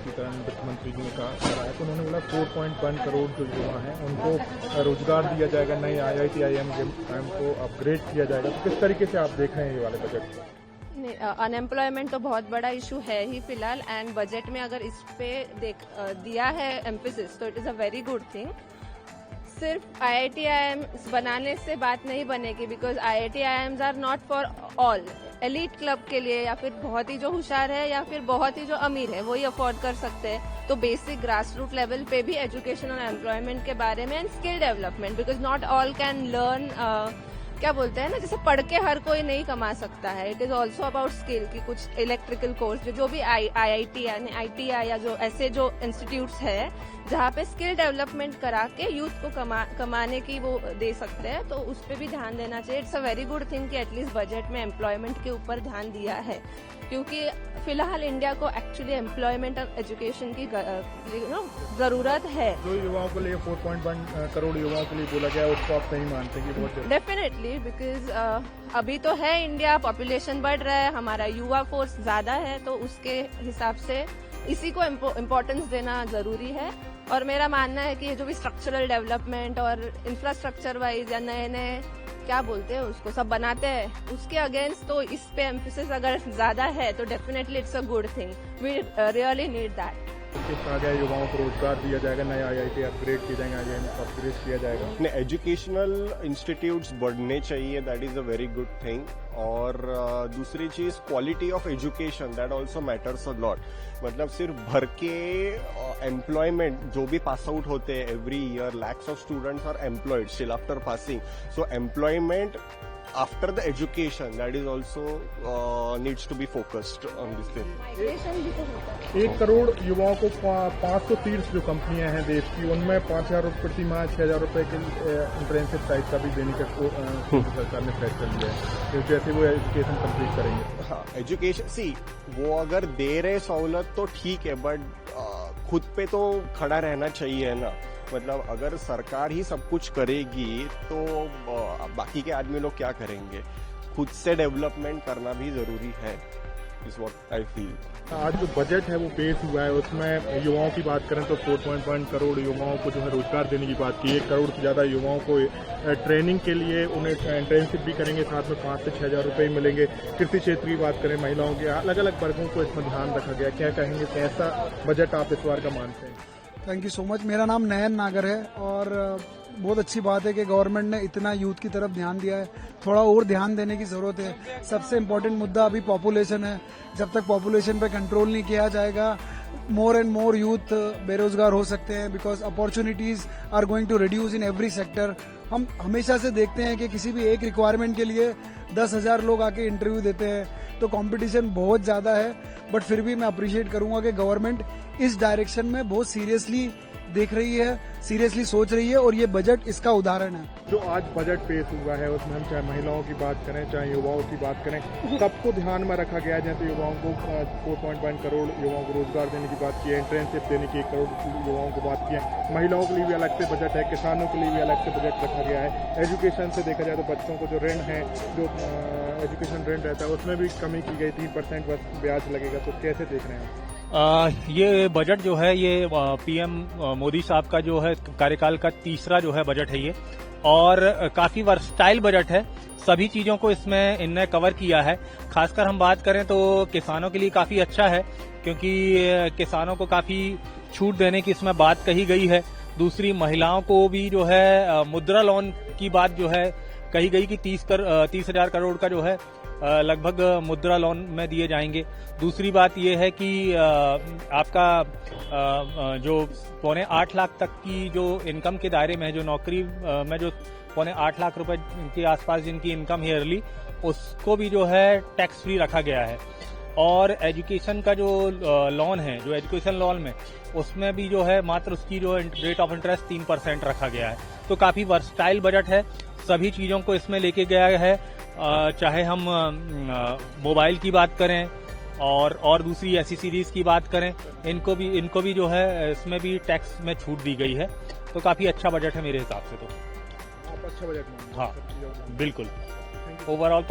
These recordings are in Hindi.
स्पष्टीकरण वित्त मंत्री जी ने कहा है, तो उन्होंने बोला 4.1 करोड़ जो युवा हैं उनको रोजगार दिया जाएगा, नए IIT IIM को अपग्रेड किया जाएगा। तो किस तरीके से आप देख रहे हैं ये वाले बजट को? अनएम्प्लॉयमेंट तो बहुत बड़ा इशू है ही फिलहाल, एंड बजट में अगर इस पे दिया है एम्फेसिस तो it is a very good thing. सिर्फ IIT IIMs बनाने से बात नहीं बनेगी, because IIT IIMs are not for all. Elite club के लिए या फिर बहुत ही जो होशियार है या फिर बहुत ही जो अमीर है वही अफोर्ड कर सकते हैं। तो बेसिक ग्रास रूट लेवल पे भी एजुकेशन और एम्प्लॉयमेंट के बारे में and skill development, because not all can learn, क्या बोलते हैं ना, जैसे पढ़ के हर कोई नहीं कमा सकता है। It is also about skill की कुछ इलेक्ट्रिकल कोर्स जो भी IIT यानी ITI या जो ऐसे जो इंस्टीट्यूट्स है जहाँ पे स्किल डेवलपमेंट करा के यूथ को कमाने की वो दे सकते हैं, तो उस पर भी ध्यान देना चाहिए। It's a very good thing कि एटलीस्ट बजट में एम्प्लॉयमेंट के ऊपर ध्यान दिया है, क्योंकि फिलहाल इंडिया को एक्चुअली एम्प्लॉयमेंट और एजुकेशन की जरूरत है। जो युवाओं के लिए 4.1 करोड़ युवाओं के लिए बोला गया है उसको आप सही मानते हैं कि बहुत? डेफिनेटली, बिकॉज अभी तो है इंडिया, पॉपुलेशन बढ़ रहा है, हमारा युवा फोर्स ज्यादा है, तो उसके हिसाब से इसी को इम्पोर्टेंस देना जरूरी है। और मेरा मानना है कि ये जो भी स्ट्रक्चरल डेवलपमेंट और इंफ्रास्ट्रक्चर वाइज या नए नए क्या बोलते हैं उसको सब बनाते हैं, उसके अगेंस्ट तो इस पे एम्फेसिस अगर ज्यादा है तो definitely it's a good thing. We really need that. कहा गया युवाओं को रोजगार दिया जाएगा, नए IIT अपग्रेड किए जाएंगे, IIM अपग्रेड किया जाएगा। एजुकेशनल इंस्टीट्यूट्स बढ़ने चाहिए, that is a very good thing. और दूसरी चीज quality of education, that also matters a lot. मतलब सिर्फ भर के एम्प्लॉयमेंट, जो भी पास आउट होते हैं every year lakhs of students are employed still after passing, so employment after the education, that is also needs to be focused on this thing. Migration भी तो होता है। 1 करोड़ युवाओं को 530 जो कंपनियां हैं देश की, उनमें 5,000 रुपये प्रति माह 6,000 रुपये के इंटर्नशिप टाइप का भी देने का सरकार ने फैसला लिया है, जैसे वो एजुकेशन कंप्लीट करेंगे। हाँ, एजुकेशन वो अगर दे रहे सहूलत तो ठीक है, बट खुद पे तो खड़ा रहना चाहिए ना। मतलब अगर सरकार ही सब कुछ करेगी तो बाकी के आदमी लोग क्या करेंगे? खुद से डेवलपमेंट करना भी जरूरी है, इज व्हाट आई फील। आज जो बजट है वो पेश हुआ है, उसमें युवाओं की बात करें तो 4.1 करोड़ युवाओं को जो है रोजगार देने की बात की। 1 करोड़ से ज्यादा युवाओं को ट्रेनिंग के लिए उन्हें इंटर्नशिप भी करेंगे, साथ में 5 से 6,000 रुपये मिलेंगे। कृषि क्षेत्र की बात करें, महिलाओं के अलग अलग वर्गों को इसमें ध्यान रखा गया। क्या कहेंगे, कैसा बजट आप इस बार का मानते हैं? Thank you so much. मेरा नाम नयन नागर है और बहुत अच्छी बात है कि गवर्नमेंट ने इतना यूथ की तरफ ध्यान दिया है। थोड़ा और ध्यान देने की जरूरत है। सबसे इम्पोर्टेंट मुद्दा अभी पॉपुलेशन है। जब तक पॉपुलेशन पे कंट्रोल नहीं किया जाएगा, मोर एंड मोर यूथ बेरोजगार हो सकते हैं, because opportunities are going to reduce in every sector. हम हमेशा से देखते हैं कि किसी भी एक रिक्वायरमेंट के लिए 10,000 लोग आके इंटरव्यू देते हैं, तो कंपटीशन बहुत ज्यादा है। बट फिर भी मैं अप्रिशिएट करूंगा कि गवर्नमेंट इस डायरेक्शन में बहुत सीरियसली देख रही है, सीरियसली सोच रही है, और ये बजट इसका उदाहरण है। जो आज बजट पेश हुआ है उसमें हम चाहे महिलाओं की बात करें चाहे युवाओं की बात करें, सबको ध्यान में रखा गया है। जैसे युवाओं को 4.1 करोड़ युवाओं को रोजगार देने की बात की है, इंटर्नशिप देने की 1 करोड़ युवाओं को बात की है, महिलाओं के लिए भी अलग से बजट है, किसानों के लिए भी अलग से बजट रखा गया है। एजुकेशन से देखा जाए तो बच्चों को जो ऋण है, जो एजुकेशन ऋण रहता है, उसमें भी कमी की गई, 3% ब्याज लगेगा। तो कैसे देख रहे हैं? ये बजट जो है ये PM मोदी साहब का जो है कार्यकाल का तीसरा जो है बजट है ये, और काफी वर्सटाइल बजट है। सभी चीजों को इसमें इनने कवर किया है। खासकर हम बात करें तो किसानों के लिए काफी अच्छा है, क्योंकि किसानों को काफी छूट देने की इसमें बात कही गई है। दूसरी, महिलाओं को भी जो है मुद्रा लोन की बात जो है कही गई कि 30,000 करोड़ का जो है लगभग मुद्रा लोन में दिए जाएंगे। दूसरी बात यह है कि आपका जो 8.25 लाख तक की जो इनकम के दायरे में है, जो नौकरी में जो 8.25 लाख रुपए के आसपास जिनकी इनकम है ईयरली, उसको भी जो है टैक्स फ्री रखा गया है। और एजुकेशन का जो लोन है, जो एजुकेशन लोन में, उसमें भी जो है मात्र उसकी जो रेट ऑफ इंटरेस्ट 3% रखा गया है। तो काफी वर्सटाइल बजट है, सभी चीजों को इसमें लेके गया है। चाहे हम मोबाइल की बात करें और दूसरी ऐसी सीरीज की बात करें, इनको भी जो है इसमें भी टैक्स में छूट दी गई है। तो काफी अच्छा बजट है मेरे हिसाब से। तो आप अच्छा बजट मानते हैं? हाँ, बिल्कुल। ओवरऑल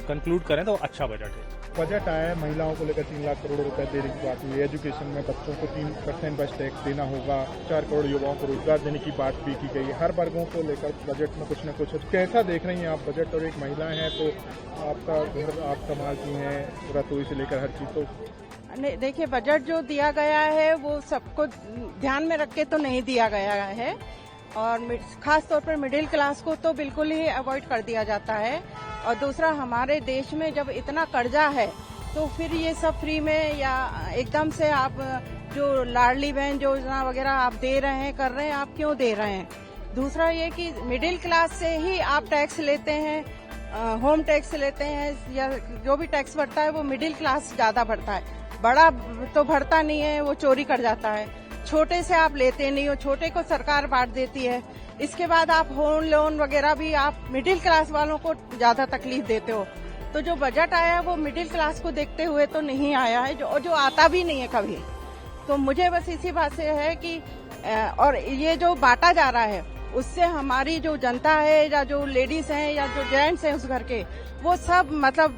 कंक्लूड करें तो अच्छा बजट है। बजट आया है, महिलाओं को लेकर 3 लाख करोड़ रुपए देने की बात हुई है। एजुकेशन में बच्चों को 3% बस टैक्स देना होगा, 4 करोड़ युवाओं को रोजगार देने की बात भी की गई है। हर वर्गों को लेकर बजट में कुछ न कुछ। कैसा देख रही हैं आप बजट? और एक महिला हैं तो आपका घर आप संभालती हैं, रसोई से लेकर हर चीज। तो नहीं, देखिए, बजट जो दिया गया है वो सबको ध्यान में रख के तो नहीं दिया गया है, और खास तौर पर मिडिल क्लास को तो बिल्कुल ही अवॉइड कर दिया जाता है। और दूसरा, हमारे देश में जब इतना कर्जा है तो फिर ये सब फ्री में या एकदम से आप जो लाडली बहन योजना वगैरह आप दे रहे हैं, कर रहे हैं, आप क्यों दे रहे हैं? दूसरा ये कि मिडिल क्लास से ही आप टैक्स लेते हैं, होम टैक्स लेते हैं, या जो भी टैक्स बढ़ता है वो मिडिल क्लास ज्यादा भरता है, बड़ा तो भरता नहीं है, वो चोरी कर जाता है। छोटे से आप लेते नहीं हो, छोटे को सरकार बांट देती है। इसके बाद आप होम लोन वगैरह भी आप मिडिल क्लास वालों को ज्यादा तकलीफ देते हो। तो जो बजट आया है वो मिडिल क्लास को देखते हुए तो नहीं आया है, जो आता भी नहीं है कभी। तो मुझे बस इसी बात से है कि और ये जो बांटा जा रहा है उससे हमारी जो जनता है या जो लेडीज हैं या जो जेंट्स हैं उस घर के, वो सब मतलब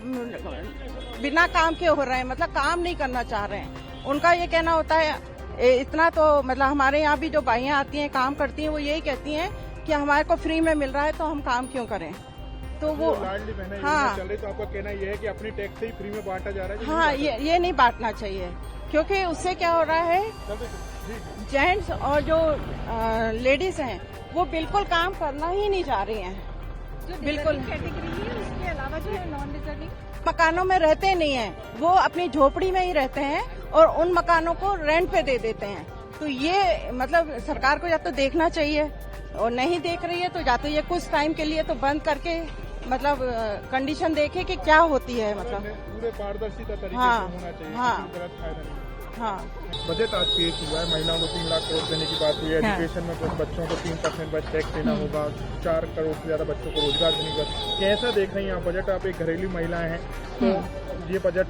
बिना काम के हो रहे हैं, मतलब काम नहीं करना चाह रहे हैं। उनका ये कहना होता है इतना तो मतलब हमारे यहाँ भी जो बाइयाँ आती हैं काम करती हैं वो यही कहती हैं कि हमारे को फ्री में मिल रहा है तो हम काम क्यों करें। तो वो लाडली बहन हाँ, चल रही, तो आपका कहना ये है कि अपनी टैक्स से ही फ्री में बांटा जा रहा है? हाँ, ये नहीं बांटना चाहिए, क्योंकि उससे क्या हो रहा है, जेंट्स और जो लेडीज हैं वो बिल्कुल काम करना ही नहीं चाह रही हैं, बिल्कुल। कैटेगरी है, उसके अलावा जो है नॉन डिजर्विंग मकानों में रहते नहीं हैं, वो अपनी झोपड़ी में ही रहते हैं और उन मकानों को रेंट पे दे देते हैं। तो ये मतलब सरकार को या तो देखना चाहिए, और नहीं देख रही है तो या तो ये कुछ टाइम के लिए तो बंद करके मतलब कंडीशन देखे कि क्या होती है, मतलब पूरे पारदर्शिता तरीके हाँ, से होना चाहिए, हाँ, किसी तरह फायदा नहीं। हाँ। बजट आज पेश हुआ है, महिलाओं को 3 लाख करोड़ देने की बात हुई है। एजुकेशन में कुछ बच्चों को 3% बस टैक्स देना होगा, 4 करोड़ से ज्यादा बच्चों को रोजगार देने की बात। कैसा देख रही हैं आप बजट? आप एक घरेलू महिलाएं हैं, तो ये बजट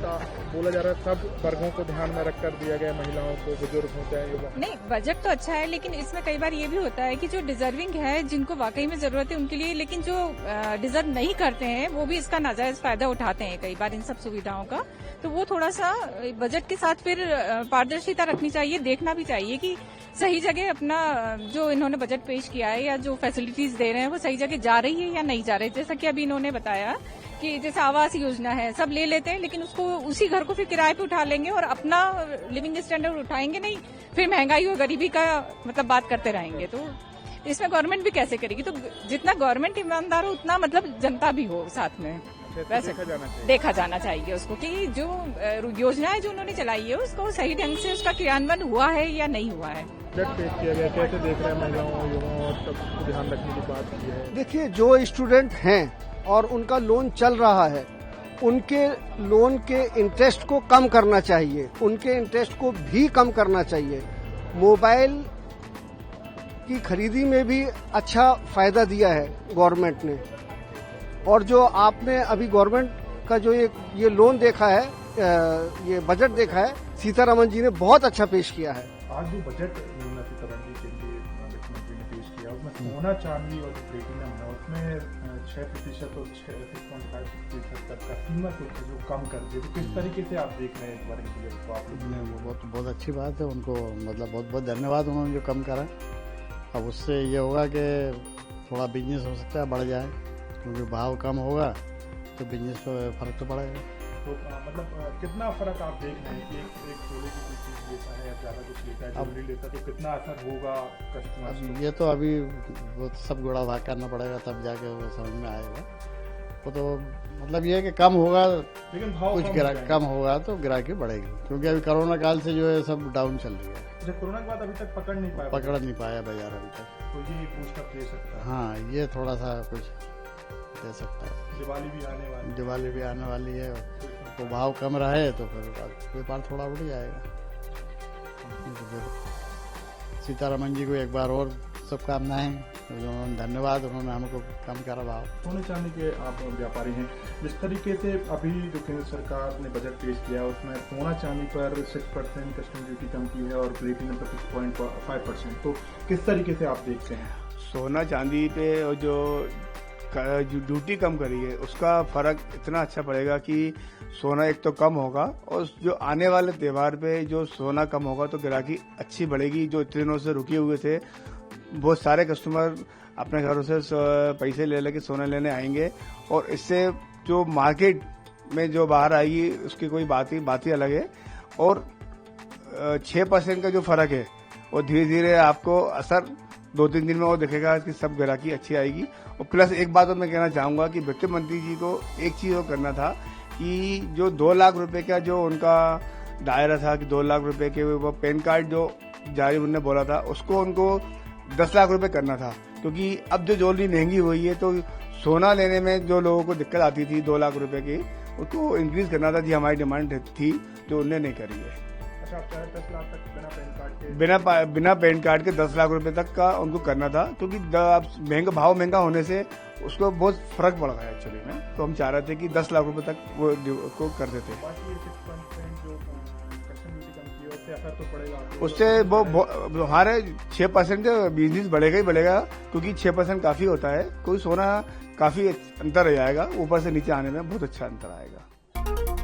बोला जा रहा है सब वर्गों को ध्यान में रखकर दिया गया, महिलाओं को, बुजुर्ग होते हैं, युवा। नहीं, बजट तो अच्छा है, लेकिन इसमें कई बार ये भी होता है कि जो डिजर्विंग है, जिनको वाकई में जरूरत है उनके लिए, लेकिन जो डिजर्व नहीं करते हैं वो भी इसका नाजायज फायदा उठाते हैं कई बार इन सब सुविधाओं का। तो वो थोड़ा सा बजट के साथ फिर पारदर्शिता रखनी चाहिए, देखना भी चाहिए कि सही जगह अपना जो इन्होंने बजट पेश किया है या जो फैसिलिटीज दे रहे हैं वो सही जगह जा रही है या नहीं जा रही है। जैसा कि अभी इन्होंने बताया कि जैसे आवास योजना है, सब ले लेते हैं लेकिन उसको उसी घर को फिर किराए पे उठा लेंगे और अपना लिविंग स्टैंडर्ड उठाएंगे नहीं, फिर महंगाई और गरीबी का मतलब बात करते रहेंगे। तो इसमें गवर्नमेंट भी कैसे करेगी? तो जितना गवर्नमेंट ईमानदार हो उतना मतलब जनता भी हो साथ में, वैसे देखा जाना चाहिए उसको कि जो योजनाएं जो उन्होंने चलाई है उसको सही ढंग से उसका क्रियान्वयन हुआ है या नहीं हुआ है। बजट पेश किया गया, कैसे देख रहे हैं महिलाओं, युवाओं और सबको ध्यान रखने की बात की है? देखिए, जो स्टूडेंट हैं और उनका लोन चल रहा है, उनके लोन के इंटरेस्ट को कम करना चाहिए, उनके इंटरेस्ट को भी कम करना चाहिए। मोबाइल की खरीदी में भी अच्छा फायदा दिया है गवर्नमेंट ने, और जो आपने अभी गवर्नमेंट का जो ये लोन देखा है, ये बजट देखा है, सीतारमन जी ने बहुत अच्छा पेश किया है। आज जो बजट निर्मला सीतारमण जी के लिए वित्त मंत्री ने पेश किया उसमें सोना चांदी और प्लेटिनम है उसमें 6% और 6.5% तक का कीमत जो कम कर दिया। तो किस तरीके से आप देख रहे हैं इस बारे में? तो आप वो बहुत अच्छी बात है, उनको मतलब बहुत बहुत धन्यवाद उन्होंने जो कम करा। अब उससे ये होगा कि थोड़ा बिजनेस हो सकता है बढ़ जाए, क्योंकि भाव कम होगा तो बिजनेस पर फर्क तो पड़ेगा। तो मतलब कितना फर्क आप देख रहे हैं कि एक जोड़े की कोई चीज लेता है या ज्यादा कुछ लेता है, ज्वेलरी लेता है, तो कितना असर होगा कस्टमर? अब ये तो अभी वो सब गुड़ा भाग करना पड़ेगा, तब जाके वो समझ में आएगा। वो तो मतलब ये है कि कम होगा, लेकिन भाव कुछ गिराक कम होगा तो गिराकी बढ़ेगी, क्योंकि अभी कोरोना काल से जो है सब डाउन चल रही है। कोरोना के बाद अभी तक पकड़ नहीं पाया बाजार अभी तक, तो ये बूस्टअप दे सकता है। हाँ, ये थोड़ा सा कुछ दे सकता है। दिवाली भी आने वाली है, तो भाव कम रहे तो फिर व्यापार थोड़ा उठ जाएगा। सीतारमन जी को एक बार और शुभकामनाएं, उन्होंने धन्यवाद, उन्होंने हमको कम करा भाव। सोने चांदी के आप व्यापारी हैं, जिस तरीके से अभी जो केंद्र सरकार ने बजट पेश किया उसमें सोना चांदी पर 6% कस्टम ड्यूटी कम की है और प्लेटिनम पर 6.5%, तो किस तरीके से आप देखते हैं? सोना चांदी पे जो ड्यूटी कम करी है उसका फर्क इतना अच्छा पड़ेगा कि सोना एक तो कम होगा और जो आने वाले त्योहार पे जो सोना कम होगा तो ग्राहकी अच्छी बढ़ेगी। जो इतने दिनों से रुके हुए थे बहुत सारे कस्टमर अपने घरों से पैसे ले लेके सोना लेने आएंगे और इससे जो मार्केट में जो बाहर आएगी उसकी कोई बात ही अलग है। और 6% का जो फर्क है वो धीरे धीरे आपको असर 2-3 दिन में वो दिखेगा कि सब ग्राहकी अच्छी आएगी। और प्लस एक बात और मैं कहना चाहूंगा कि वित्त मंत्री जी को एक चीज और करना था कि जो 2 लाख रुपए का जो उनका दायरा था कि 2 लाख रुपए के वो पैन कार्ड जो जारी उन्होंने बोला था उसको उनको 10 लाख रुपए करना था, क्योंकि अब जो ज्वेलरी महंगी हुई है तो सोना लेने में जो लोगों को दिक्कत आती थी 2 लाख रुपए की उसको इंक्रीज करना था जी हमारी डिमांड थी जो उन्होंने नहीं करी है। अच्छा, आप चाहे 10 लाख तक बिना पैन कार्ड के बिना पैन कार्ड के 10 लाख रुपए तक का उनको करना था, क्योंकि भाव महंगा होने से उसको बहुत फर्क पड़ गया एक्चुअली में। तो हम चाह रहे थे कि 10 लाख रुपए तक वो को कर देते। बाकी ये 6% जो कस्टम ड्यूटी कम की है उससे असर तो पड़ेगा उससे वो हमारे 6% बिजनेस बढ़ेगा ही बढ़ेगा, क्योंकि 6% काफी होता है। कोई सोना काफी अंतर रह जाएगा, ऊपर से नीचे आने में बहुत अच्छा अंतर आएगा।